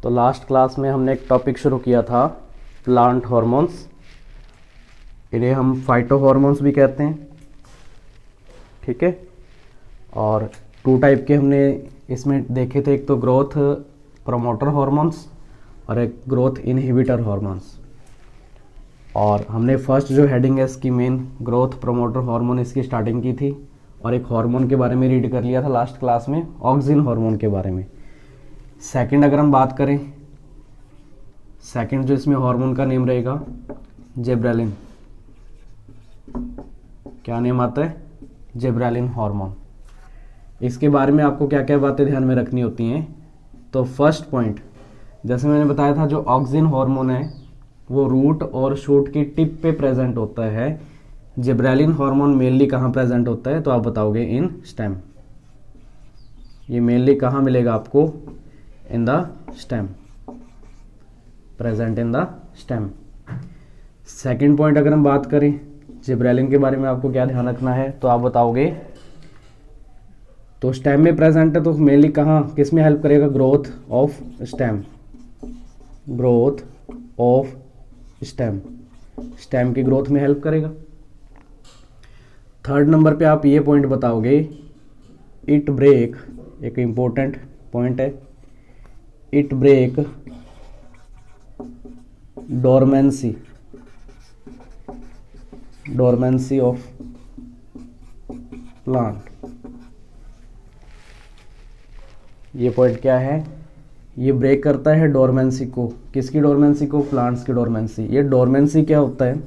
तो last class में हमने एक टॉपिक शुरू किया था प्लांट हार्मोन्स, इन्हें हम फाइटो हार्मोन्स भी कहते हैं। ठीक है, और टू टाइप के हमने इसमें देखे थे, एक तो ग्रोथ प्रमोटर हार्मोन्स और एक ग्रोथ इनहिबिटर हार्मोन्स। और हमने फर्स्ट जो हेडिंग है इसकी मेन ग्रोथ प्रमोटर हार्मोन इसकी स्टार्टिंग की थी, और एक हार्मोन के बारे में रीड कर लिया था लास्ट क्लास में, ऑक्सिन हार्मोन के बारे में। सेकंड अगर हम बात करें, सेकंड जो इसमें हार्मोन का नेम रहेगा जिब्रेलिन। क्या नेम आता है? Gibberellin hormone. इसके बारे में आपको क्या क्या बातें ध्यान में रखनी होती हैं? तो फर्स्ट पॉइंट, जैसे मैंने बताया था, जो ऑक्सिन हार्मोन है वो रूट और शूट की टिप पे प्रेजेंट होता है। जिब्रेलिन हार्मोन मेनली कहाँ प्रेजेंट होता है? तो आप बताओगे इन स्टेम। ये मेनली कहाँ मिलेगा आपको? In the stem, present in the stem. Second point अगर हम बात करें जिब्रेलिन के बारे में, आपको क्या ध्यान रखना है? तो आप बताओगे, तो स्टेम में प्रेजेंट है तो मेनली कहाँ, किस में हेल्प करेगा? Growth of stem, growth of stem, stem की ग्रोथ में हेल्प करेगा। थर्ड नंबर पे आप ये पॉइंट बताओगे, इट ब्रेक, एक इंपॉर्टेंट पॉइंट है, it break dormancy, dormancy of plant. ये पॉइंट क्या है? ये ब्रेक करता है डोरमेंसी को। किसकी डोरमेंसी को? प्लांट्स की डोरमेंसी। ये डोरमेंसी क्या होता है?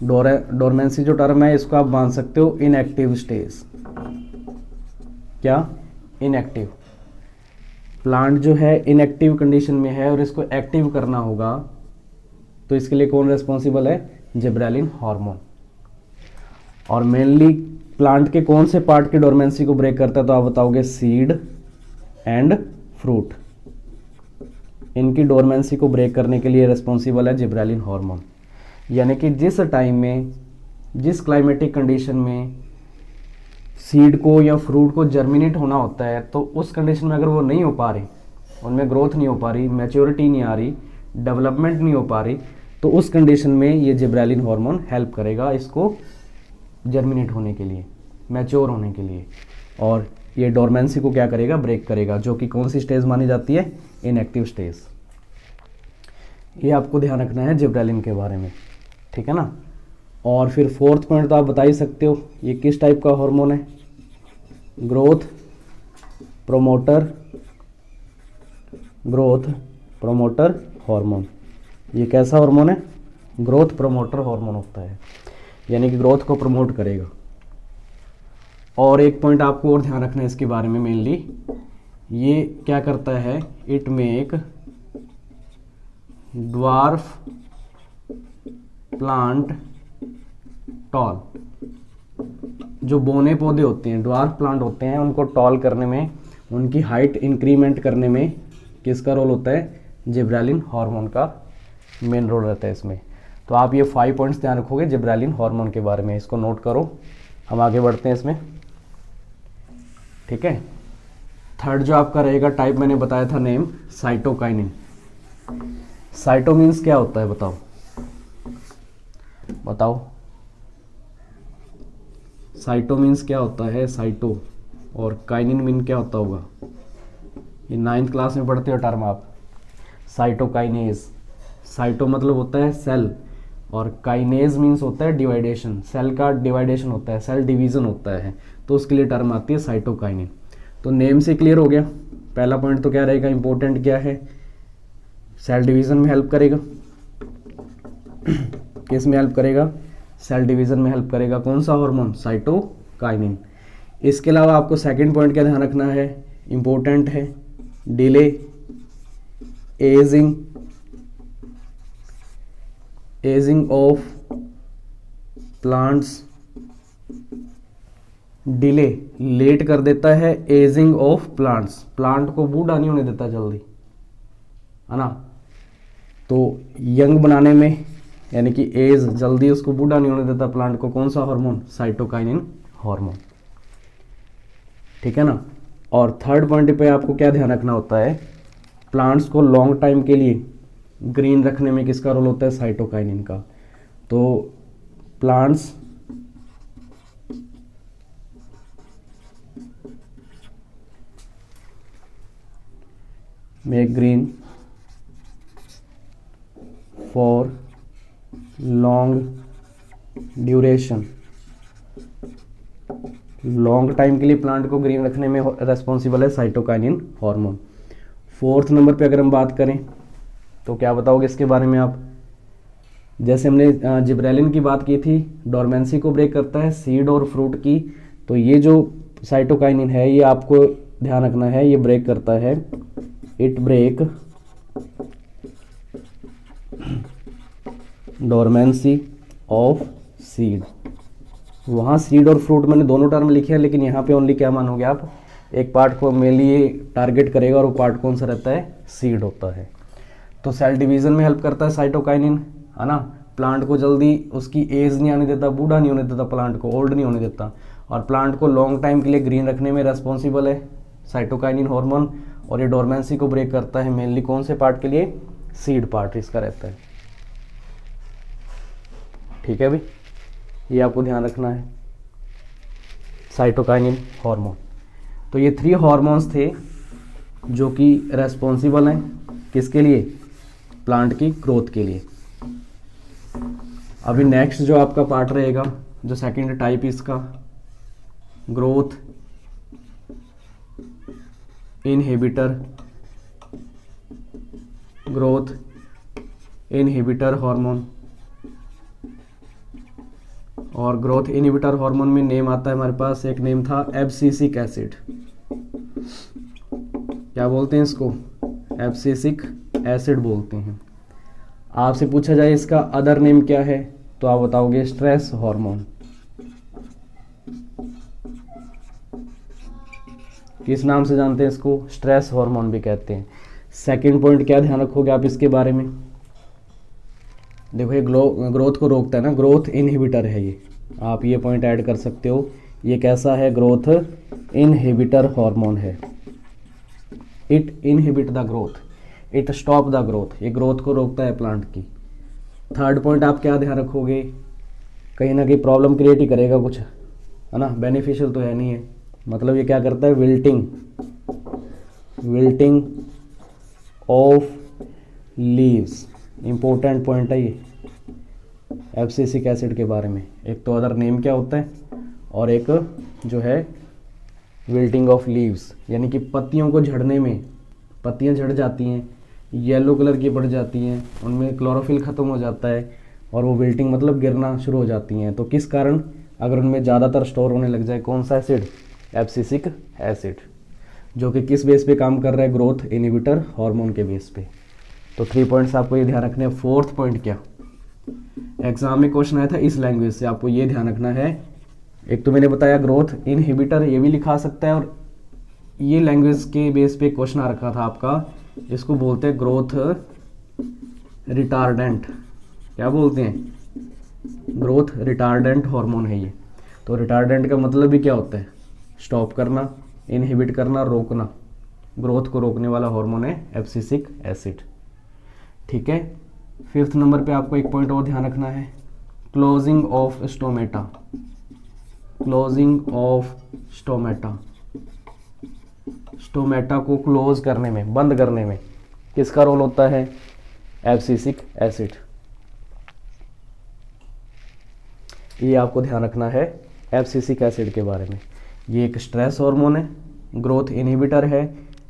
डोरमेंसी जो टर्म है इसको आप मान सकते हो इनएक्टिव स्टेज। क्या? इनएक्टिव। प्लांट जो है इनएक्टिव कंडीशन में है और इसको एक्टिव करना होगा, तो इसके लिए कौन रेस्पॉन्सिबल है? Gibberellin hormone. और मेनली प्लांट के कौन से पार्ट की डोरमेंसी को ब्रेक करता है? तो आप बताओगे सीड एंड फ्रूट। इनकी डोरमेंसी को ब्रेक करने के लिए रेस्पॉन्सिबल है जिब्रेलिन हार्मोन। यानी कि जिस टाइम में, जिस क्लाइमेटिक कंडीशन में सीड को या फ्रूट को जर्मिनेट होना होता है, तो उस कंडीशन में अगर वो नहीं हो पा रही, उनमें ग्रोथ नहीं हो पा रही, मैच्योरिटी नहीं आ रही, डेवलपमेंट नहीं हो पा रही, तो उस कंडीशन में ये जिब्रेलिन हार्मोन हेल्प करेगा इसको जर्मिनेट होने के लिए, मैच्योर होने के लिए। और ये डोरमेंसी को क्या करेगा? ब्रेक करेगा, जो कि कौन सी स्टेज मानी जाती है? Inactive stage. ये आपको ध्यान रखना है जिब्रेलिन के बारे में, ठीक है ना। और फिर फोर्थ पॉइंट तो आप बता ही सकते हो, ये किस टाइप का हार्मोन है? Growth promoter, growth promoter hormone. ये कैसा हार्मोन है? ग्रोथ प्रोमोटर हार्मोन होता है, यानी कि ग्रोथ को प्रमोट करेगा। और एक पॉइंट आपको और ध्यान रखना है इसके बारे में, मेनली ये क्या करता है? It make dwarf plant tall. जो बोने पौधे होते हैं, ड्वार्फ प्लांट होते हैं, उनको टॉल करने में, उनकी हाइट इंक्रीमेंट करने में किसका रोल होता है? जिब्रेलिन हार्मोन का मेन रोल रहता है इसमें। तो आप ये 5 पॉइंट्स ध्यान रखोगे जिब्रेलिन हार्मोन के बारे में, इसको नोट करो। हम आगे बढ़ते हैं इसमें, ठीक है। थर्ड जो आपका रहेगा टाइप, मैंने बताया था नेम, साइटोकाइनिन। साइटो मीन्स क्या होता है? बताओ बताओ, साइटो मीन्स क्या होता है? साइटो। और काइनिन मीन क्या होता होगा? ये 9th क्लास में पढ़ते हो टर्म आप, साइटोकाइनेज। साइटो मतलब होता है सेल, और काइनेज मीन्स होता है डिवाइडेशन, सेल का डिवाइडेशन होता है, सेल डिवीजन होता है, तो उसके लिए टर्म आती है साइटोकाइनिन। तो नेम से क्लियर हो गया। पहला पॉइंट तो क्या रहेगा? इंपॉर्टेंट क्या है? सेल डिवीजन में हेल्प करेगा। किस में हेल्प करेगा? सेल डिवीजन में हेल्प करेगा। कौन सा हार्मोन? साइटोकाइनिन। इसके अलावा आपको सेकंड पॉइंट क्या ध्यान रखना है? इंपॉर्टेंट है, delay ageing, ageing of plants. Delay, late कर देता है एजिंग ऑफ प्लांट्स, प्लांट को बूढ़ा नहीं होने देता जल्दी, है ना। तो यंग बनाने में, यानी कि एज, जल्दी उसको बूढ़ा नहीं होने देता प्लांट को, कौन सा हार्मोन? साइटोकाइनिन हार्मोन, ठीक है ना। और थर्ड पॉइंट पे आपको क्या ध्यान रखना होता है? प्लांट्स को लॉन्ग टाइम के लिए ग्रीन रखने में किसका रोल होता है? साइटोकाइनिन का। तो plants make green for long duration, long time के लिए प्लांट को ग्रीन रखने में रेस्पॉन्सिबल है साइटोकाइनिन हार्मोन। 4th नंबर पे अगर हम बात करें तो क्या बताओगे इसके बारे में आप? जैसे हमने जिब्रेलिन की बात की थी, डोरमेंसी को ब्रेक करता है, सीड और फ्रूट की। तो ये जो साइटोकाइनिन है ये आपको ध्यान रखना है, ये ब्रेक करता है, it break dormancy of seed. वहाँ सीड और फ्रूट मैंने दोनों टर्म लिखे हैं, लेकिन यहाँ पे ओनली क्या मानोगे आप? एक पार्ट को मेनली ये टारगेट करेगा और वो पार्ट कौन सा रहता है? सीड होता है। तो सेल डिवीजन में हेल्प करता है साइटोकाइनिन, है ना। प्लांट को जल्दी उसकी एज नहीं आने देता, बूढ़ा नहीं होने देता, प्लांट को ओल्ड नहीं होने देता, और प्लांट को लॉन्ग टाइम के लिए ग्रीन रखने में रेस्पॉन्सिबल है साइटोकाइनिन हार्मोन। और ये डोरमेंसी को ब्रेक करता है मेनली कौन से पार्ट के लिए? सीड पार्ट इसका रहता है। ठीक है भाई, ये आपको ध्यान रखना है साइटोकाइनिन हार्मोन। तो ये 3 हार्मोन्स थे जो कि रेस्पॉन्सिबल हैं किसके लिए? प्लांट की ग्रोथ के लिए। अभी नेक्स्ट जो आपका पार्ट रहेगा, जो सेकंड टाइप इसका, growth inhibitor, growth inhibitor hormone. और ग्रोथ इनहिबिटर हार्मोन में नेम आता है हमारे पास, एक नेम था एब्सिसिक एसिड। क्या बोलते हैं इसको? एब्सिसिक एसिड बोलते हैं। आपसे पूछा जाए इसका अदर नेम क्या है तो आप बताओगे स्ट्रेस हार्मोन। किस नाम से जानते हैं इसको? स्ट्रेस हार्मोन भी कहते हैं। सेकंड पॉइंट क्या ध्यान रखोगे आप इसके बारे में? देखो ये ग्रोथ को रोकता है ना, ग्रोथ इनहिबिटर है ये, आप ये पॉइंट ऐड कर सकते हो। ये कैसा है? ग्रोथ इनहिबिटर हार्मोन है। It inhibit the growth, it stop the growth, ये ग्रोथ को रोकता है प्लांट की। थर्ड पॉइंट आप क्या ध्यान रखोगे? कहीं ना कहीं प्रॉब्लम क्रिएट ही करेगा कुछ, है ना, बेनिफिशियल तो है नहीं है। मतलब ये क्या करता है? Wilting, wilting of leaves, important point है ये एब्सिसिक एसिड के बारे में। एक तो अदर नेम क्या होता है, और एक जो है विल्टिंग ऑफ लीव्स, यानी कि पत्तियों को झड़ने में, पत्तियां झड़ जाती हैं, येलो कलर की पड़ जाती हैं, उनमें क्लोरोफिल ख़त्म हो जाता है और वो विल्टिंग मतलब गिरना शुरू हो जाती हैं। तो किस कारण? अगर उनमें ज़्यादातर स्टोर होने लग जाए कौन सा एसिड? एब्सिसिक एसिड, जो कि किस बेस पे काम कर रहा है? ग्रोथ इनहिबिटर हार्मोन के बेस पे। तो 3 पॉइंट्स आपको ये ध्यान रखने हैं। 4th पॉइंट क्या? एग्जाम में क्वेश्चन आया था इस लैंग्वेज से, आपको ये ध्यान रखना है। एक तो मैंने बताया ग्रोथ इनहिबिटर, ये भी लिखा सकता है, और ये लैंग्वेज के बेस पे क्वेश्चन आ रखा था आपका, इसको बोलते हैं ग्रोथ रिटार्डेंट। क्या बोलते हैं? ग्रोथ रिटार्डेंट हार्मोन है ये। तो रिटार्डेंट का मतलब भी क्या होता है? स्टॉप करना, इनहिबिट करना, रोकना। ग्रोथ को रोकने वाला हार्मोन है एब्सिसिक एसिड। ठीक है। 5th नंबर पे आपको एक पॉइंट और ध्यान रखना है, closing of stomata, closing of stomata. Stomata को क्लोज करने में, बंद करने में किसका रोल होता है? Abscisic acid. ये आपको ध्यान रखना है एब्सिसिक एसिड के बारे में। ये एक स्ट्रेस हार्मोन है, ग्रोथ इनहिबिटर है,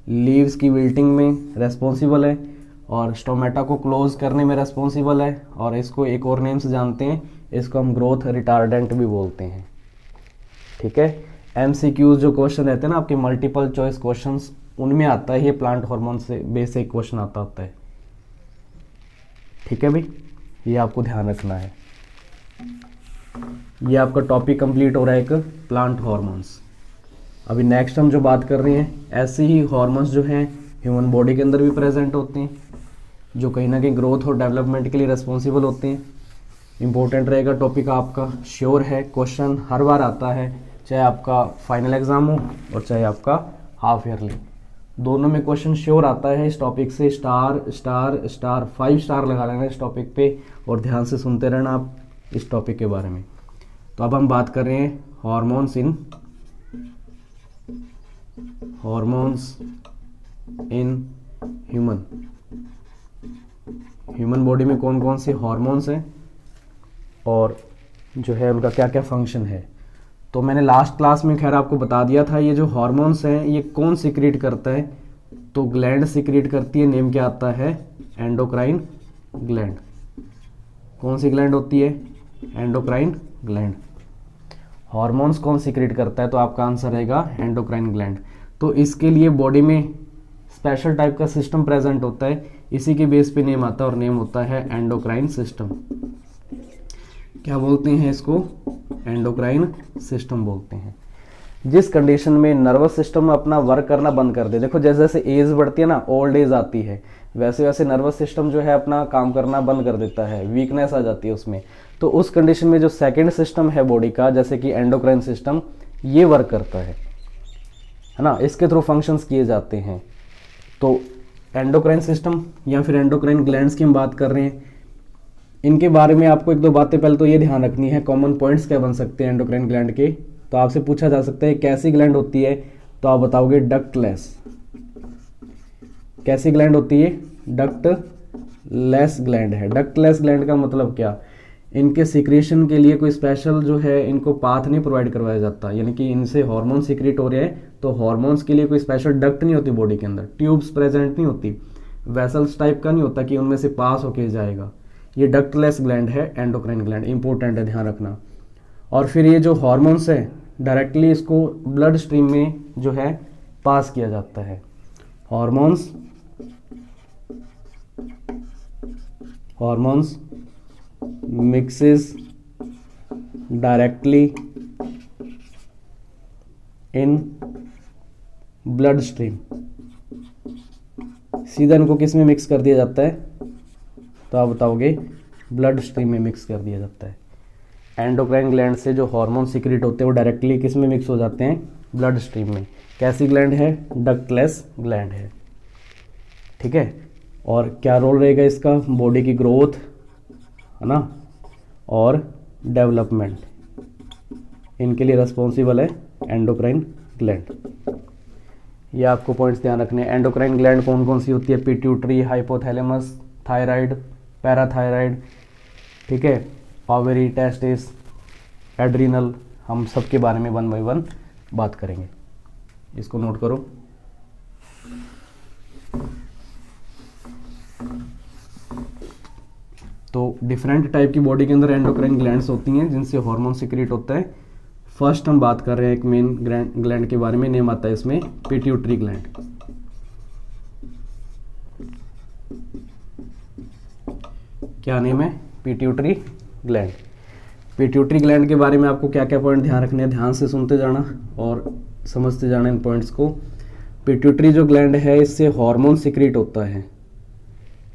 लीव्स की विल्टिंग में रेस्पॉन्सिबल है, और स्टोमेटा को क्लोज करने में रेस्पॉन्सिबल है, और इसको एक और नेम से जानते हैं, इसको हम ग्रोथ रिटार्डेंट भी बोलते हैं। ठीक है। MCQs जो क्वेश्चन रहते हैं ना आपके, मल्टीपल चॉइस क्वेश्चंस, उनमें आता है ये प्लांट हार्मोन से बेसिक क्वेश्चन आता होता है। ठीक है भाई, ये आपको ध्यान रखना है। ये आपका टॉपिक कंप्लीट हो रहा है, एक प्लांट हार्मोन्स। अभी नेक्स्ट हम जो बात कर रहे हैं, ऐसे ही हार्मोन्स जो हैं ह्यूमन बॉडी के अंदर भी प्रेजेंट होते हैं, जो कहीं ना कहीं ग्रोथ और डेवलपमेंट के लिए रिस्पॉन्सिबल होते हैं। इंपॉर्टेंट रहेगा टॉपिक आपका, श्योर है, क्वेश्चन हर बार आता है, चाहे आपका फाइनल एग्ज़ाम हो और चाहे आपका हाफ ईयरली। दोनों में क्वेश्चन श्योर आता है इस टॉपिक से, स्टार स्टार स्टार 5 स्टार लगा लेना इस टॉपिक पे और ध्यान से सुनते रहना आप इस टॉपिक के बारे में। तो अब हम बात कर रहे हैं हॉर्मोन्स इन ह्यूमन बॉडी में कौन कौन से हॉर्मोन्स हैं और जो है उनका क्या क्या फंक्शन है। तो मैंने लास्ट क्लास में खैर आपको बता दिया था ये जो हॉर्मोन्स हैं ये कौन सीक्रेट करता है, तो ग्लैंड सीक्रेट करती है, नेम क्या आता है, एंडोक्राइन ग्लैंड। कौन सी ग्लैंड होती है, एंडोक्राइन ग्लैंड। हॉर्मोन्स कौन सीक्रेट करता है, तो आपका आंसर रहेगा एंडोक्राइन ग्लैंड। तो इसके लिए बॉडी में स्पेशल टाइप का सिस्टम प्रेजेंट होता है, इसी के बेस पे नेम आता है और नेम होता है एंडोक्राइन सिस्टम। क्या बोलते हैं इसको, एंडोक्राइन सिस्टम बोलते हैं। जिस कंडीशन में नर्वस सिस्टम अपना वर्क करना बंद कर दे, देखो जैसे जैसे एज बढ़ती है ना, ओल्ड एज आती है, वैसे वैसे नर्वस सिस्टम जो है अपना काम करना बंद कर देता है, वीकनेस आ जाती है उसमें। तो उस कंडीशन में जो सेकंड सिस्टम है बॉडी का, जैसे कि एंडोक्राइन सिस्टम, ये वर्क करता है ना, इसके थ्रू फंक्शंस किए जाते हैं। तो एंडोक्राइन सिस्टम या फिर एंडोक्राइन ग्लैंड्स की हम बात कर रहे हैं, इनके बारे में आपको एक दो बातें पहले तो ये ध्यान रखनी है। कॉमन पॉइंट्स क्या बन सकते हैं एंडोक्राइन ग्लैंड के, तो आपसे पूछा जा सकता है कैसी ग्लैंड होती है, तो आप बताओगे डक्टलेस। कैसी ग्लैंड होती है, डक्टलेस ग्लैंड है। डक्टलेस ग्लैंड का मतलब क्या, इनके सीक्रेशन के लिए कोई स्पेशल जो है इनको पाथ नहीं प्रोवाइड करवाया जाता, यानी कि इनसे हार्मोन सीक्रेट हो रहे हैं तो हार्मोन्स के लिए कोई स्पेशल डक्ट नहीं होती बॉडी के अंदर, ट्यूब्स प्रेजेंट नहीं होती, वेसल्स टाइप का नहीं होता कि उनमें से पास होके जाएगा। ये डक्टलेस ग्लैंड है एंडोक्राइन ग्लैंड, इंपॉर्टेंट है, ध्यान रखना। और फिर ये जो हार्मोन्स है डायरेक्टली इसको ब्लड स्ट्रीम में जो है पास किया जाता है। Hormones mixes directly in blood stream. सीधा इनको किस में मिक्स कर दिया जाता है, तो आप बताओगे ब्लड स्ट्रीम में मिक्स कर दिया जाता है। एंडोक्राइन ग्लैंड से जो हार्मोन सीक्रेट होते हैं वो डायरेक्टली किस में मिक्स हो जाते हैं, ब्लड स्ट्रीम में। कैसी ग्लैंड है, डक्टलेस ग्लैंड है, ठीक है। और क्या रोल रहेगा इसका, बॉडी की ग्रोथ है ना और डेवलपमेंट, इनके लिए रिस्पॉन्सिबल है एंडोक्राइन ग्लैंड। ये आपको पॉइंट्स ध्यान रखने हैं। एंडोक्राइन ग्लैंड कौन कौन सी होती है, पिट्यूटरी, हाइपोथैलेमस, थायराइड, पैराथायराइड, ठीक है, ओवरी, टेस्टिस, एड्रिनल, हम सब के बारे में 1 बाय 1 बात करेंगे, इसको नोट करो। तो डिफरेंट टाइप की बॉडी के अंदर एंडोक्राइन ग्लैंड्स होती हैं जिनसे हार्मोन सीक्रेट होता है। फर्स्ट हम बात कर रहे हैं एक मेन ग्लैंड के बारे में, नेम आता है इसमें पिट्यूटरी ग्लैंड। क्या नेम है, पिट्यूटरी ग्लैंड। पिट्यूटरी ग्लैंड के बारे में आपको क्या क्या पॉइंट ध्यान रखने हैं, ध्यान से सुनते जाना और समझते जाना इन पॉइंट्स को। पिट्यूटरी जो ग्लैंड है इससे हार्मोन सीक्रेट होता है।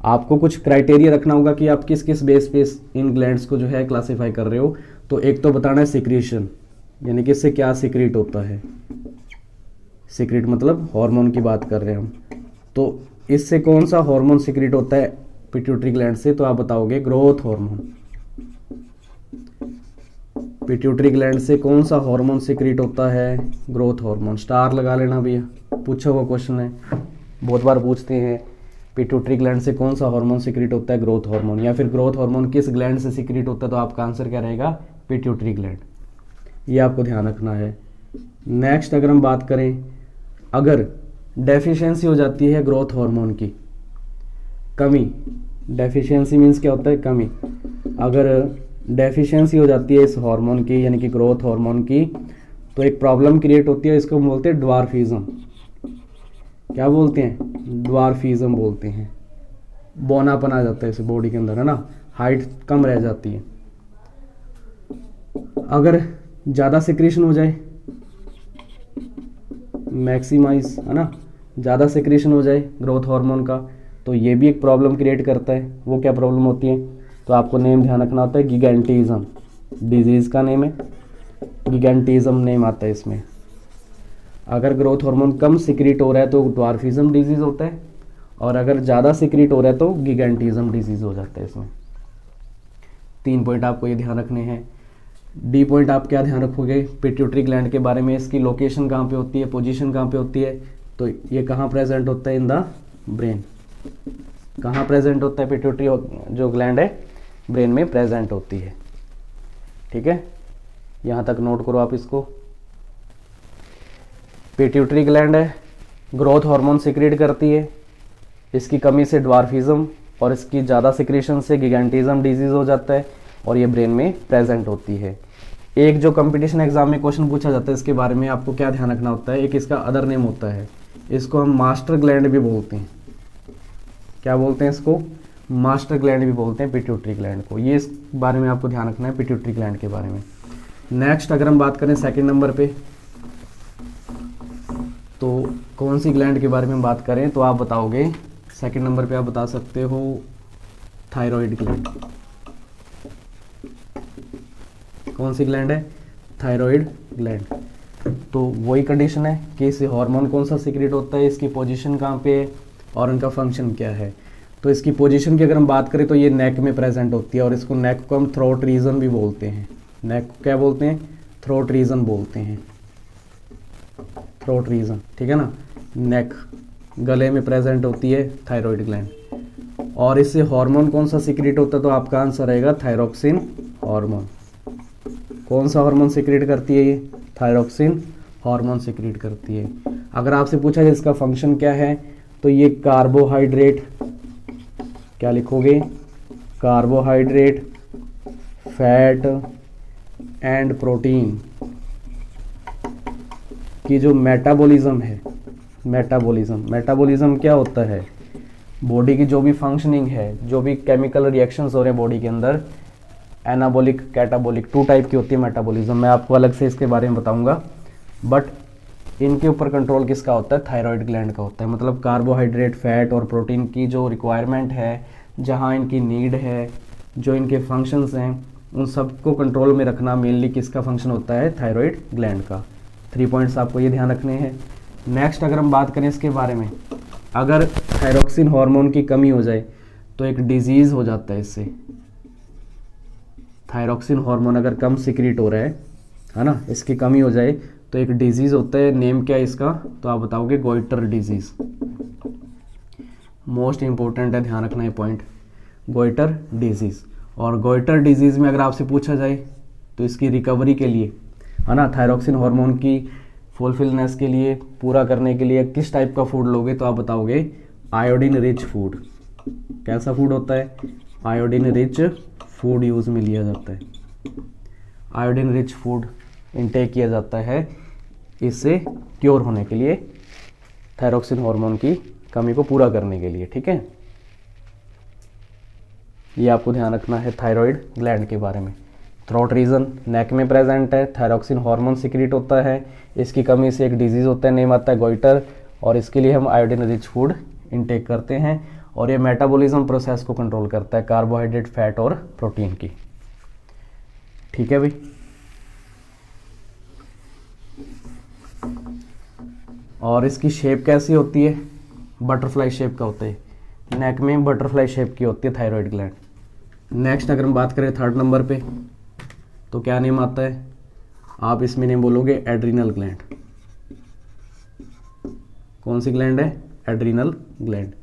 आपको कुछ क्राइटेरिया रखना होगा कि आप किस किस बेस पे इन ग्लैंड्स को जो है क्लासिफाई कर रहे हो। तो एक तो बताना है सीक्रेशन, यानी कि इससे क्या सीक्रेट होता है। सीक्रेट मतलब हार्मोन की बात कर रहे हैं हम, तो इससे कौन सा हार्मोन सीक्रेट होता है पिट्यूटरी ग्लैंड से, तो आप बताओगे ग्रोथ हार्मोन। पिट्यूटरी ग्लैंड से कौन सा हार्मोन सीक्रेट होता है, ग्रोथ हार्मोन। स्टार लगा लेना भैया, पूछा हुआ क्वेश्चन है, बहुत बार पूछते हैं पिट्यूटरी ग्लैंड से कौन सा हार्मोन सीक्रेट होता है, ग्रोथ हार्मोन। या फिर ग्रोथ हार्मोन किस ग्लैंड से सीक्रेट होता है, तो आपका आंसर क्या रहेगा, पिट्यूटरी ग्लैंड। ये आपको ध्यान रखना है। नेक्स्ट अगर हम बात करें, अगर डेफिशिएंसी हो जाती है ग्रोथ हार्मोन की, कमी, डेफिशिएंसी मीन्स क्या होता है, कमी। अगर डेफिशिएंसी हो जाती है इस हार्मोन की यानी कि ग्रोथ हार्मोन की, तो एक प्रॉब्लम क्रिएट होती है, इसको बोलते हैं ड्वार्फिज्म। क्या बोलते हैं, ड्वार्फिज्म बोलते हैं। बौनापन आ जाता है इस बॉडी के अंदर, है ना, हाइट कम रह जाती है। अगर ज़्यादा सिक्रेशन हो जाए, मैक्सिमाइज, है ना, ज़्यादा सिक्रेशन हो जाए ग्रोथ हार्मोन का, तो ये भी एक प्रॉब्लम क्रिएट करता है। वो क्या प्रॉब्लम होती है, तो आपको नेम ध्यान रखना होता है, गिगैंटिज्म डिजीज़ का नेम है, गिगैंटिज्म नेम आता है इसमें। अगर ग्रोथ हार्मोन कम सिक्रीट हो रहा है तो ड्वार्फिज्म डिजीज होता है, और अगर ज़्यादा सिक्रीट हो रहा है तो गिगेंटिज्म डिजीज हो जाता है। इसमें 3 पॉइंट आपको ये ध्यान रखने हैं। डी पॉइंट आप क्या ध्यान रखोगे, पिट्यूटरी ग्लैंड के बारे में, इसकी लोकेशन कहाँ पे होती है, पोजीशन कहाँ पे होती है, तो ये कहाँ प्रेजेंट होता है, इन द ब्रेन। कहाँ प्रेजेंट होता है पिट्यूटरी जो ग्लैंड है, ब्रेन में प्रेजेंट होती है। ठीक है, यहाँ तक नोट करो आप इसको। पिट्यूटरी ग्लैंड है, ग्रोथ हार्मोन सिक्रीट करती है, इसकी कमी से ड्वार्फिज्म और इसकी ज़्यादा सिक्रेशन से गिगेंटिज्म डिजीज हो जाता है, और ये ब्रेन में प्रेजेंट होती है। एक जो कंपटीशन एग्जाम में क्वेश्चन पूछा जाता है इसके बारे में आपको क्या ध्यान रखना होता है, एक इसका अदर नेम होता है, इसको हम मास्टर ग्लैंड भी बोलते हैं। क्या बोलते हैं इसको, मास्टर ग्लैंड भी बोलते हैं पिट्यूटरी ग्लैंड को। ये इस बारे में आपको ध्यान रखना है पिट्यूटरी ग्लैंड के बारे में। नेक्स्ट अगर हम बात करें सेकंड नंबर पे, तो कौन सी ग्लैंड के बारे में बात करें, तो आप बताओगे सेकंड नंबर पे आप बता सकते हो थायराइड ग्लैंड। कौन सी ग्लैंड है, थायराइड ग्लैंड। तो वही कंडीशन है कि इसे हार्मोन कौन सा सिक्रेट होता है, इसकी पोजीशन कहाँ पे है और इनका फंक्शन क्या है। तो इसकी पोजीशन की अगर हम बात करें तो ये नेक में प्रेजेंट होती है, और इसको नेक को हम थ्रोट रीजन भी बोलते हैं। नेक को क्या बोलते हैं, थ्रोट रीजन बोलते हैं, थ्रोट रीजन। ठीक है ना, नेक गले में प्रेजेंट होती है थायराइड ग्लैंड, और इससे हार्मोन कौन सा सिक्रेट होता है, तो आपका आंसर रहेगा थायरोक्सिन हार्मोन। कौन सा हार्मोन सिक्रेट करती है ये, थायरोक्सिन हार्मोन सिक्रेट करती है। अगर आपसे पूछा जाए इसका फंक्शन क्या है, तो ये कार्बोहाइड्रेट, क्या लिखोगे, कार्बोहाइड्रेट, फैट एंड प्रोटीन की जो मेटाबॉलिज्म है, मेटाबॉलिज्म क्या होता है, बॉडी की जो भी फंक्शनिंग है, जो भी केमिकल रिएक्शंस हो रहे हैं बॉडी के अंदर, एनाबॉलिक कैटाबॉलिक 2 टाइप की होती है मेटाबॉलिज्म। मैं आपको अलग से इसके बारे में बताऊंगा, बट इनके ऊपर कंट्रोल किसका होता है, थायराइड ग्लैंड का होता है। मतलब कार्बोहाइड्रेट, फैट और प्रोटीन की जो रिक्वायरमेंट है, जहाँ इनकी नीड है, जो इनके फंक्शंस हैं, उन सबको कंट्रोल में रखना मेनली किसका फंक्शन होता है, थायराइड ग्लैंड का। 3 पॉइंट्स आपको ये ध्यान रखने हैं। नेक्स्ट अगर हम बात करें इसके बारे में, अगर थायरोक्सिन हार्मोन की कमी हो जाए तो एक डिजीज़ हो जाता है इससे। थायरोक्सिन हार्मोन अगर कम सिक्रीट हो रहा है ना, इसकी कमी हो जाए तो एक डिजीज़ होता है। नेम क्या है इसका, तो आप बताओगे गोइटर डिजीज़। मोस्ट इंपॉर्टेंट है, ध्यान रखना है पॉइंट, गोइटर डिजीज़। और गोइटर डिजीज़ में अगर आपसे पूछा जाए तो इसकी रिकवरी के लिए, है ना, थायरोक्सिन हार्मोन की फुलफिलनेस के लिए, पूरा करने के लिए किस टाइप का फूड लोगे, तो आप बताओगे आयोडीन रिच फूड। कैसा फूड होता है, आयोडीन रिच फूड यूज़ में लिया जाता है। आयोडीन रिच फूड इनटेक किया जाता है इससे क्योर होने के लिए, थायरोक्सिन हार्मोन की कमी को पूरा करने के लिए। ठीक है, ये आपको ध्यान रखना है थायराइड ग्लैंड के बारे में। थ्रोट रीजन नेक में प्रेजेंट है, थायरोक्सिन हार्मोन सिक्रीट होता है, इसकी कमी से एक डिजीज़ होता है, नेम आता है गोइटर, और इसके लिए हम आयोडीन रिच फूड इनटेक करते हैं, और ये मेटाबॉलिज्म प्रोसेस को कंट्रोल करता है, कार्बोहाइड्रेट, फैट और प्रोटीन की। ठीक है भाई, और इसकी शेप कैसी होती है, बटरफ्लाई शेप का होता है, नेक में बटरफ्लाई शेप की होती है थायराइड ग्लैंड। नेक्स्ट अगर हम बात करें 3rd नंबर पे, तो क्या नेम आता है, आप इसमें नेम बोलोगे एड्रिनल ग्लैंड। कौन सी ग्लैंड है, एड्रिनल ग्लैंड।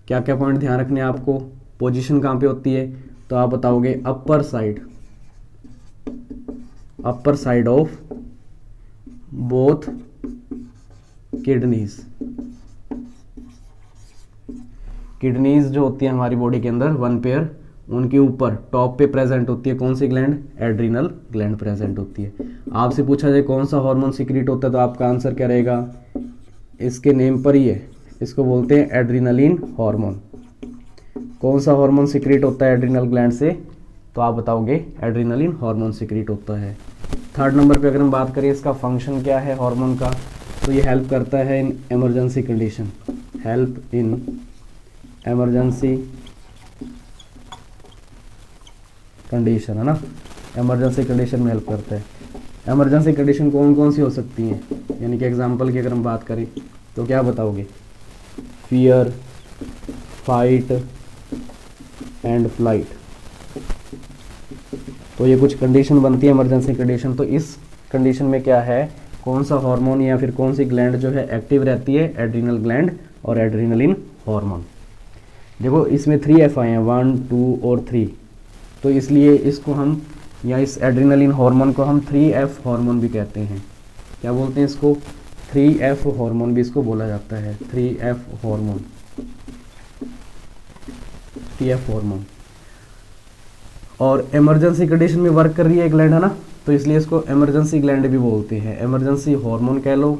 क्या क्या पॉइंट ध्यान रखने हैं आपको, पोजीशन कहाँ पे होती है, तो आप बताओगे upper side of both kidneys जो होती है हमारी बॉडी के अंदर 1 पेयर, उनके ऊपर टॉप पे प्रेजेंट होती है कौन सी ग्लैंड, एड्रिनल ग्लैंड प्रेजेंट होती है। आपसे पूछा जाए कौन सा हार्मोन सिक्रीट होता है, तो आपका आंसर क्या रहेगा, इसके नेम पर ही है, इसको बोलते हैं एड्रिनलिन हार्मोन। कौन सा हार्मोन सिक्रीट होता है एड्रिनल ग्लैंड से, तो आप बताओगे एड्रिनलिन हार्मोन सिक्रीट होता है। 3rd नंबर पे अगर हम बात करें इसका फंक्शन क्या है हार्मोन का, तो ये हेल्प करता है in emergency condition, help in emergency condition, है ना, इमरजेंसी कंडीशन में हेल्प करता है। इमरजेंसी कंडीशन कौन कौन सी हो सकती हैं, यानी कि एग्जांपल की अगर हम बात करें तो क्या बताओगे? Fear, fight and flight. तो ये कुछ कंडीशन बनती है इमरजेंसी कंडीशन। तो इस कंडीशन में क्या है, कौन सा हार्मोन या फिर कौन सी ग्लैंड जो है एक्टिव रहती है? एड्रिनल ग्लैंड और एड्रिनलिन हार्मोन। देखो इसमें 3F आए हैं, 1, 2 और 3, तो इसलिए इसको हम, या इस एड्रिनलिन हार्मोन को हम 3F हार्मोन भी कहते हैं। क्या बोलते हैं इसको? 3F हार्मोन भी इसको बोला जाता है, 3F हार्मोन, 3F हार्मोन। और इमरजेंसी कंडीशन में वर्क कर रही है ग्लैंड, है ना, तो इसलिए इसको इमरजेंसी ग्लैंड भी बोलते हैं। इमरजेंसी हार्मोन कह लो,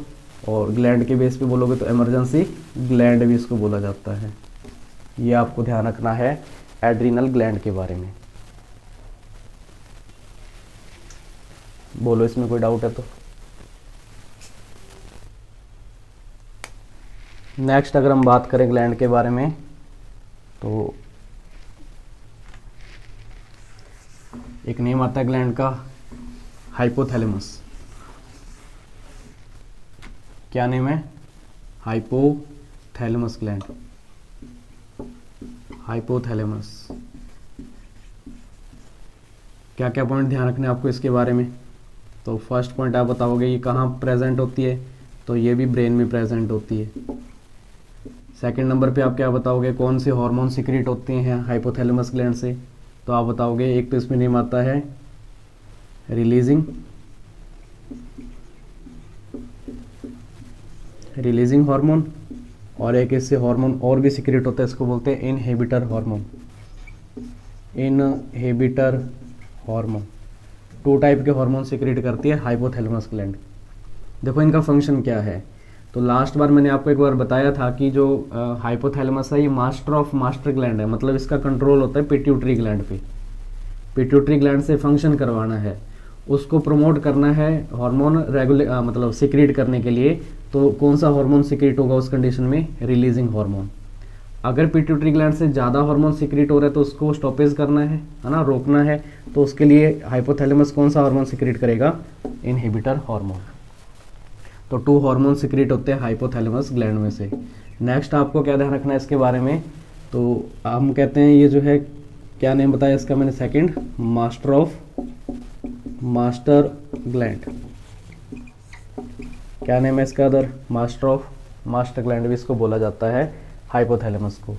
और ग्लैंड के बेस पे बोलोगे तो इमरजेंसी ग्लैंड भी इसको बोला जाता है। ये आपको ध्यान रखना है एड्रिनल ग्लैंड के बारे में। बोलो इसमें कोई डाउट है तो। नेक्स्ट अगर हम बात करें ग्लैंड के बारे में तो एक नेम आता है ग्लैंड का, हाइपोथैलेमस। क्या नेम है? Hypothalamus gland, hypothalamus. क्या क्या पॉइंट ध्यान रखने आपको इसके बारे में? तो फर्स्ट पॉइंट आप बताओगे ये कहाँ प्रेजेंट होती है? तो ये भी ब्रेन में प्रेजेंट होती है। सेकंड नंबर पे आप क्या बताओगे, कौन से हार्मोन सिक्रीट होते हैं हाइपोथैलेमस ग्लैंड से? तो आप बताओगे एक तो इसमें नेम आता है रिलीजिंग हार्मोन, और एक इससे हार्मोन और भी सिक्रेट होता है, इसको बोलते हैं inhibitor hormone, inhibitor hormone. 2 type के हार्मोन सिक्रेट करती है हाइपोथैलेमस ग्लैंड। देखो इनका फंक्शन क्या है, तो लास्ट बार मैंने आपको एक बार बताया था कि जो हाइपोथैलेमस है ये मास्टर ऑफ मास्टर ग्लैंड है, मतलब इसका कंट्रोल होता है पिट्यूटरी ग्लैंड पे। पिट्यूटरी ग्लैंड से फंक्शन करवाना है, उसको प्रमोट करना है हार्मोन मतलब सिक्रीट करने के लिए। तो कौन सा हार्मोन सिक्रीट होगा उस कंडीशन में? Releasing hormone. अगर पिट्यूटरी ग्लैंड से ज़्यादा हार्मोन सिक्रीट हो रहा है तो उसको स्टॉपेज करना है ना, रोकना है। तो उसके लिए हाइपोथैलेमस कौन सा हार्मोन सिक्रीट करेगा? Inhibitor hormone. तो 2 हार्मोन सिक्रीट होते हैं हाइपोथैलेमस ग्लैंड में से। नेक्स्ट आपको क्या ध्यान रखना है इसके बारे में, तो हम कहते हैं ये जो है, क्या नेम बताया इसका मैंने? Second, master gland. क्या नेम है इसका? Other master of master gland भी इसको बोला जाता है हाइपोथैलेमस को।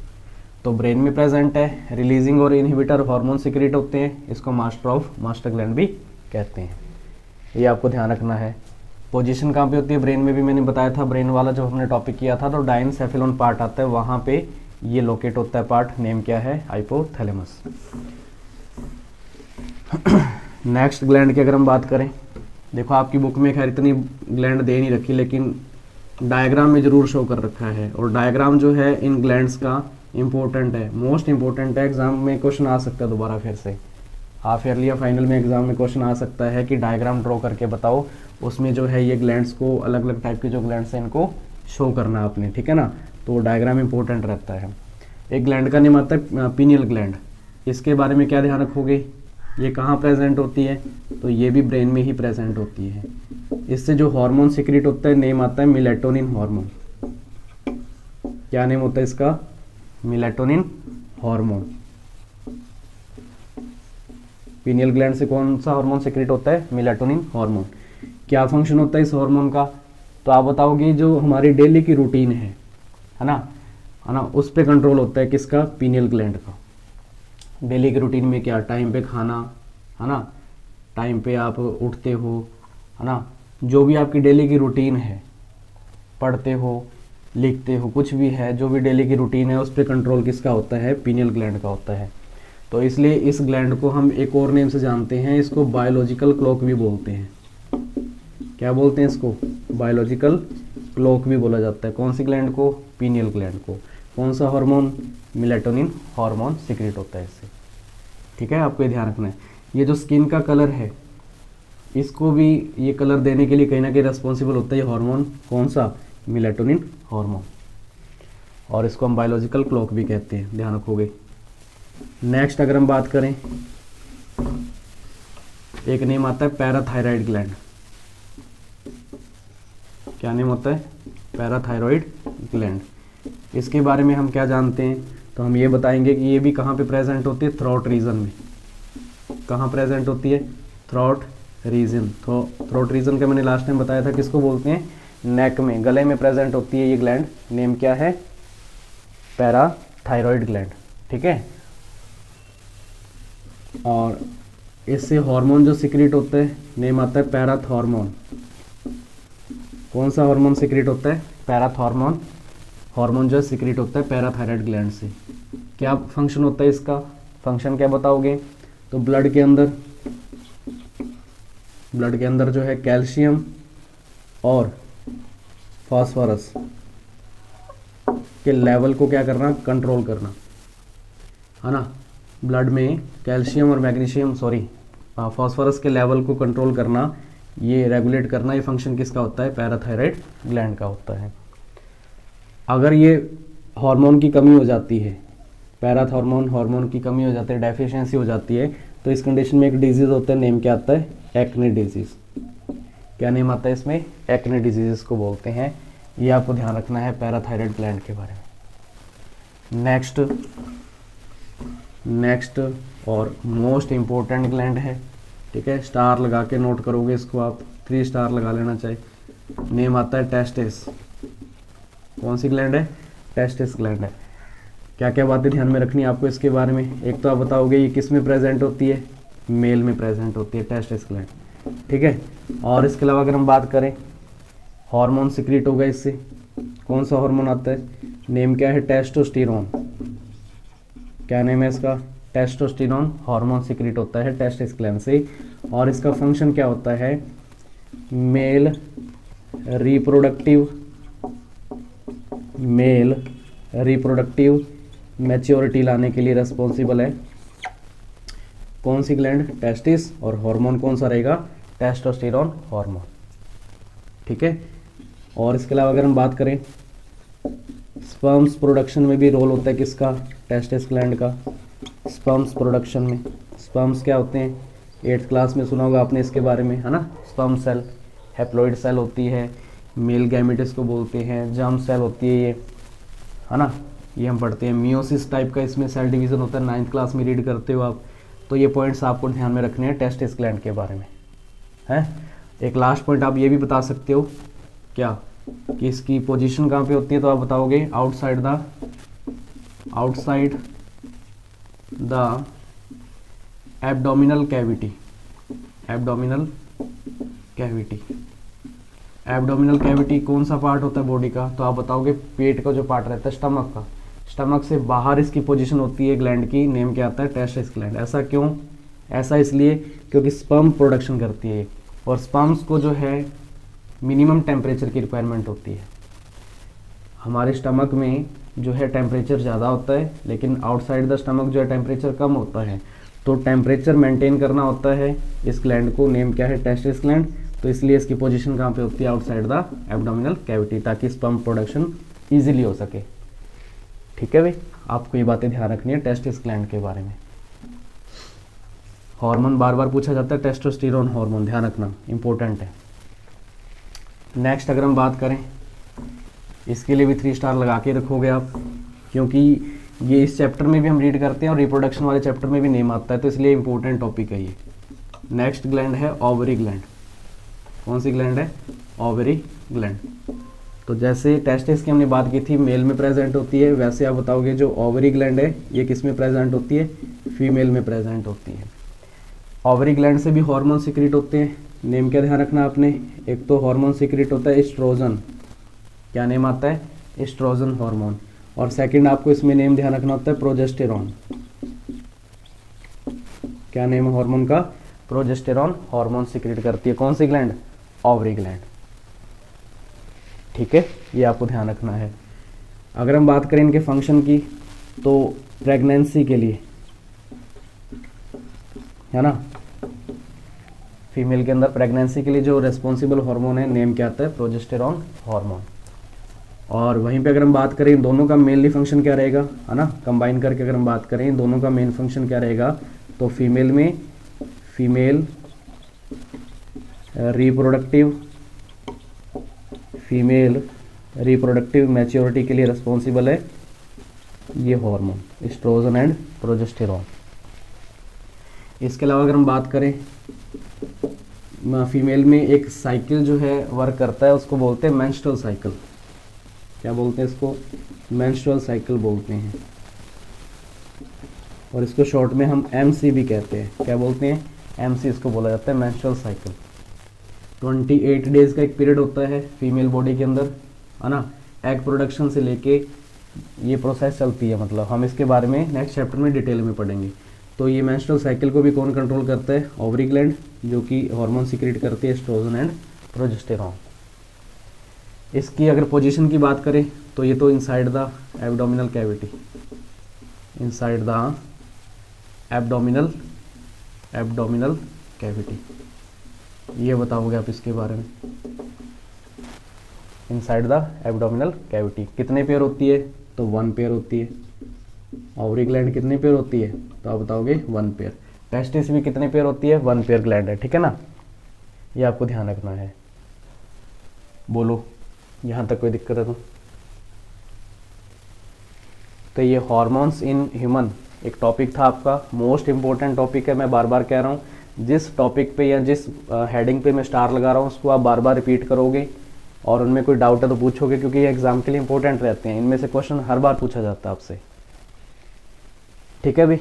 तो ब्रेन में प्रेजेंट है, रिलीजिंग और इनहिबिटर हार्मोन सिक्रेट होते हैं, इसको मास्टर ऑफ मास्टर ग्लैंड भी कहते हैं। ये आपको ध्यान रखना है। पोजीशन कहाँ पे होती है ब्रेन में भी मैंने बताया था, ब्रेन वाला जो हमने टॉपिक किया था, तो डायनसेफेलोन पार्ट आता है, वहाँ पे ये लोकेट होता है पार्ट, नेम क्या है? हाइपोथैलेमस। नेक्स्ट ग्लैंड की अगर हम बात करें, देखो आपकी बुक में खैर इतनी ग्लैंड दे नहीं रखी, लेकिन डायग्राम में ज़रूर शो कर रखा है, और डायग्राम जो है इन ग्लैंड्स का इम्पोर्टेंट है, मोस्ट इम्पोर्टेंट है। एग्जाम में क्वेश्चन आ सकता है दोबारा फिर से, हाफ ईयरली या फाइनल में एग्जाम में क्वेश्चन आ सकता है कि डायग्राम ड्रॉ करके बताओ, उसमें जो है ये ग्लैंड्स को, अलग अलग टाइप के जो ग्लैंड्स हैं इनको शो करना आपने, ठीक है ना। तो डायग्राम इंपॉर्टेंट रहता है। एक ग्लैंड का नेम आता है पीनियल ग्लैंड। इसके बारे में क्या ध्यान रखोगे? ये कहाँ प्रेजेंट होती है? तो ये भी ब्रेन में ही प्रेजेंट होती है। इससे जो हार्मोन सिक्रीट होता है, नेम आता है मेलेटोनिन हार्मोन। क्या नेम होता है इसका? Melatonin hormone. पीनियल ग्लैंड से कौन सा हार्मोन सिक्रीट होता है? Melatonin hormone. क्या फंक्शन होता है इस हार्मोन का? तो आप बताओगे जो हमारी डेली की रूटीन है ना, उस पे कंट्रोल होता है किसका? पीनियल ग्लैंड का। डेली की रूटीन में क्या? टाइम पे खाना, है ना, टाइम पे आप उठते हो, है ना, जो भी आपकी डेली की रूटीन है, पढ़ते हो, लिखते हो, कुछ भी है, जो भी डेली की रूटीन है, उस पर कंट्रोल किसका होता है? पीनियल ग्लैंड का होता है। तो इसलिए इस ग्लैंड को हम एक और नेम से जानते हैं, इसको बायोलॉजिकल क्लॉक भी बोलते हैं। क्या बोलते हैं इसको? बायोलॉजिकल क्लॉक भी बोला जाता है। कौन सी ग्लैंड को? पीनियल ग्लैंड को। कौन सा हार्मोन? मेलेटोनिन हार्मोन सिक्रेट होता है इससे, ठीक है, आपको ये ध्यान रखना है। ये जो स्किन का कलर है, इसको भी ये कलर देने के लिए कहीं ना कहीं रेस्पॉन्सिबल होता है ये हार्मोन। कौन सा? Melatonin hormone. और इसको हम बायोलॉजिकल क्लॉक भी कहते हैं, ध्यान रखोगे। नेक्स्ट अगर हम बात करें, एक नेम आता है पैराथायराइड ग्लैंड। क्या नेम होता है? Parathyroid gland. इसके बारे में हम क्या जानते हैं? तो हम ये बताएंगे कि ये भी कहाँ पे प्रेजेंट होती है? थ्रोट रीजन में। कहाँ प्रेजेंट होती है? Throat region. तो थ्रोट रीजन का मैंने लास्ट टाइम बताया था, किसको बोलते हैं? नेक में, गले में प्रेजेंट होती है ये ग्लैंड। नेम क्या है? Parathyroid gland. ठीक है। और इससे हार्मोन जो सिक्रीट होते हैं, नेम आता है पैराथॉर्मोन। कौन सा हार्मोन सिक्रीट होता है? पैराथॉर्मोन हार्मोन जो सिक्रीट होता है पैराथायरॉइड ग्लैंड से। क्या फंक्शन होता है इसका? फंक्शन क्या बताओगे? तो ब्लड के अंदर जो है कैल्शियम और फास्फोरस के लेवल को क्या करना? कंट्रोल करना, है ना। ब्लड में कैल्शियम और मैग्नीशियम फास्फोरस के लेवल को कंट्रोल करना, ये रेगुलेट करना, ये फंक्शन किसका होता है? पैराथायरॉइड ग्लैंड का होता है। अगर ये हार्मोन की कमी हो जाती है, पैराथॉर्मोन हार्मोन की कमी हो जाती है, डेफिशिएंसी हो जाती है, तो इस कंडीशन में एक डिजीज होता है, नेम क्या आता है? Acne disease. क्या नेम आता है इसमें? एक्ने डिजीज को बोलते हैं। ये आपको ध्यान रखना है पैराथायरॉइड ग्लैंड के बारे में। नेक्स्ट और मोस्ट इम्पोर्टेंट ग्लैंड है, ठीक है। स्टार लगा के नोट करोगे इसको आप, 3 स्टार लगा लेना चाहिए। नेम आता है टेस्टिस। कौन सी ग्लैंड है? टेस्टिस ग्लैंड है। क्या क्या बातें ध्यान में रखनी है आपको इसके बारे में? एक तो आप बताओगे ये किस में प्रेजेंट होती है? मेल में प्रेजेंट होती है टेस्टिस ग्लैंड, ठीक है। और इसके अलावा अगर हम बात करें, हार्मोन सिक्रीट होगा इससे। कौन सा हार्मोन आता है? नेम क्या है? टेस्टोस्टेरोन। क्या नेम है इसका? टेस्टोस्टेरोन हार्मोन सिक्रीट होता है टेस्टिस ग्लैंड से। और इसका फंक्शन क्या होता है? मेल रिप्रोडक्टिव मैच्योरिटी लाने के लिए रिस्पॉन्सिबल है। कौन सी ग्लैंड? टेस्टिस। और हार्मोन कौन सा रहेगा? टेस्टोस्टेरोन हार्मोन, ठीक है। और इसके अलावा अगर हम बात करें, स्पर्म्स प्रोडक्शन में भी रोल होता है किसका? टेस्टिस ग्लैंड का। स्पर्म्स प्रोडक्शन में, स्पर्म्स क्या होते हैं? 8th क्लास में सुना होगा आपने इसके बारे में, है ना। स्पर्म सेल, हैप्लॉइड सेल होती है, मेल गैमेट्स को बोलते हैं, जर्म सेल होती है ये, है ना। ये हम पढ़ते हैं। मियोसिस टाइप का इसमें सेल डिवीजन होता है, 9th क्लास में रीड करते हो आप। तो ये पॉइंट्स आपको ध्यान में रखने हैं टेस्टिस ग्लैंड के बारे में, है। एक लास्ट पॉइंट आप ये भी बता सकते हो, क्या कि इसकी पोजीशन कहाँ पे होती है? तो आप बताओगे outside the abdominal cavity. Abdominal cavity कौन सा पार्ट होता है बॉडी का? तो आप बताओगे पेट का जो पार्ट रहता है, स्टमक का। स्टमक से बाहर इसकी पोजीशन होती है ग्लैंड की, नेम क्या आता है? Testis gland. ऐसा क्यों? ऐसा इसलिए क्योंकि स्पर्म प्रोडक्शन करती है, और स्पर्म्स को जो है मिनिमम टेम्परेचर की रिक्वायरमेंट होती है। हमारे स्टमक में जो है टेम्परेचर ज़्यादा होता है, लेकिन आउटसाइड द स्टमक जो है टेम्परेचर कम होता है। तो टेम्परेचर मेंटेन करना होता है इस ग्लैंड को, नेम क्या है? Testis gland. तो इसलिए इसकी पोजीशन कहाँ पे होती है? आउटसाइड द एब्डोमिनल कैविटी, ताकि स्पर्म प्रोडक्शन ईजिली हो सके, ठीक है भाई। आपको ये बातें ध्यान रखनी है टेस्टिस ग्लैंड के बारे में। हार्मोन बार बार पूछा जाता है, टेस्टोस्टेरोन हार्मोन, ध्यान रखना, इंपॉर्टेंट है। नेक्स्ट अगर हम बात करें, इसके लिए भी 3 स्टार लगा के रखोगे आप, क्योंकि ये इस चैप्टर में भी हम रीड करते हैं और रिप्रोडक्शन वाले चैप्टर में भी नेम आता है, तो इसलिए इंपॉर्टेंट टॉपिक है ये। नेक्स्ट ग्लैंड है ओवरी ग्लैंड। कौन सी ग्लैंड है? Ovary gland. तो जैसे टेस्टिस की हमने बात की थी, मेल में प्रेजेंट होती है, वैसे आप बताओगे जो ओवरी ग्लैंड है ये किस में प्रेजेंट होती है? फीमेल में प्रेजेंट होती है। ओवरी ग्लैंड से भी हार्मोन सिक्रीट होते हैं, नेम क्या ध्यान रखना आपने? एक तो हार्मोन सिक्रीट होता है एस्ट्रोजन। क्या नेम आता है? Oestrogen hormone. और सेकंड आपको इसमें नेम ध्यान रखना होता है प्रोजेस्टेरॉन। क्या नेम है हार्मोन का? प्रोजेस्टेरॉन हार्मोन सिक्रीट करती है कौन सी ग्लैंड? ओवरी ग्लैंड, ठीक है। ये आपको ध्यान रखना है। अगर हम बात करें इनके फंक्शन की, तो प्रेगनेंसी के लिए, है ना, फीमेल के अंदर प्रेगनेंसी के लिए जो रेस्पॉन्सिबल हार्मोन है, नेम क्या आता है? Progesterone hormone. और वहीं पे अगर हम बात करें दोनों का मेनली फंक्शन क्या रहेगा, है ना, कंबाइन करके अगर हम बात करें दोनों का मेन फंक्शन क्या रहेगा, तो फीमेल में फीमेल रिप्रोडक्टिव मैच्योरिटी के लिए रिस्पॉन्सिबल है ये हार्मोन एस्ट्रोजन एंड प्रोजेस्टेरॉन। इसके अलावा अगर हम बात करें फीमेल में एक साइकिल जो है वर्क करता है, उसको बोलते हैं मेंस्ट्रुअल साइकिल। क्या बोलते हैं इसको? मेंस्ट्रुअल साइकिल बोलते हैं, और इसको शॉर्ट में हम MC भी कहते हैं। क्या बोलते हैं? MC इसको बोला जाता है, मेंस्ट्रुअल साइकिल। 28 डेज का एक पीरियड होता है फीमेल बॉडी के अंदर, है ना। एग प्रोडक्शन से लेके ये प्रोसेस चलती है, मतलब हम इसके बारे में नेक्स्ट चैप्टर में डिटेल में पढ़ेंगे। तो ये मेंस्ट्रुअल साइकिल को भी कौन कंट्रोल करता है? ओवरी ग्लैंड, जो कि हार्मोन सीक्रेट करती है एस्ट्रोजन एंड प्रोजेस्टेरॉन। इसकी अगर पोजीशन की बात करें तो ये तो inside the abdominal cavity, inside the abdominal cavity. ये बताओगे आप इसके बारे में, इनसाइड द एब्डोमिनल कैविटी कितने पेयर होती है? तो 1 पेयर होती है। ओवरी ग्लैंड कितने पेयर होती है? तो आप बताओगे 1 पेयर। टेस्टिस भी कितने पेयर होती है? 1 पेयर ग्लैंड है, ठीक है ना। ये आपको ध्यान रखना है। बोलो यहाँ तक कोई दिक्कत है तो ये हार्मोन्स इन ह्यूमन एक टॉपिक था आपका, मोस्ट इंपॉर्टेंट टॉपिक है। मैं बार बार कह रहा हूँ, जिस टॉपिक पे या जिस हेडिंग पे मैं स्टार लगा रहा हूँ उसको आप बार बार रिपीट करोगे, और उनमें कोई डाउट है तो पूछोगे, क्योंकि ये एग्जाम के लिए इंपॉर्टेंट रहते हैं। इनमें से क्वेश्चन हर बार पूछा जाता है आपसे, ठीक है भी।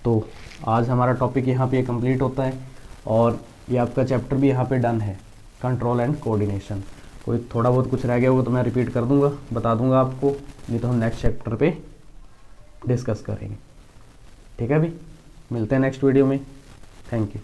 तो आज हमारा टॉपिक यहाँ पे कंप्लीट होता है, और ये आपका चैप्टर भी यहाँ पे डन है, कंट्रोल एंड कोऑर्डिनेशन। कोई थोड़ा बहुत कुछ रह गया होगा तो मैं रिपीट कर दूंगा, बता दूंगा आपको, नहीं तो हम नेक्स्ट चैप्टर पे डिस्कस करेंगे, ठीक है भी। मिलते हैं नेक्स्ट वीडियो में। Thank you.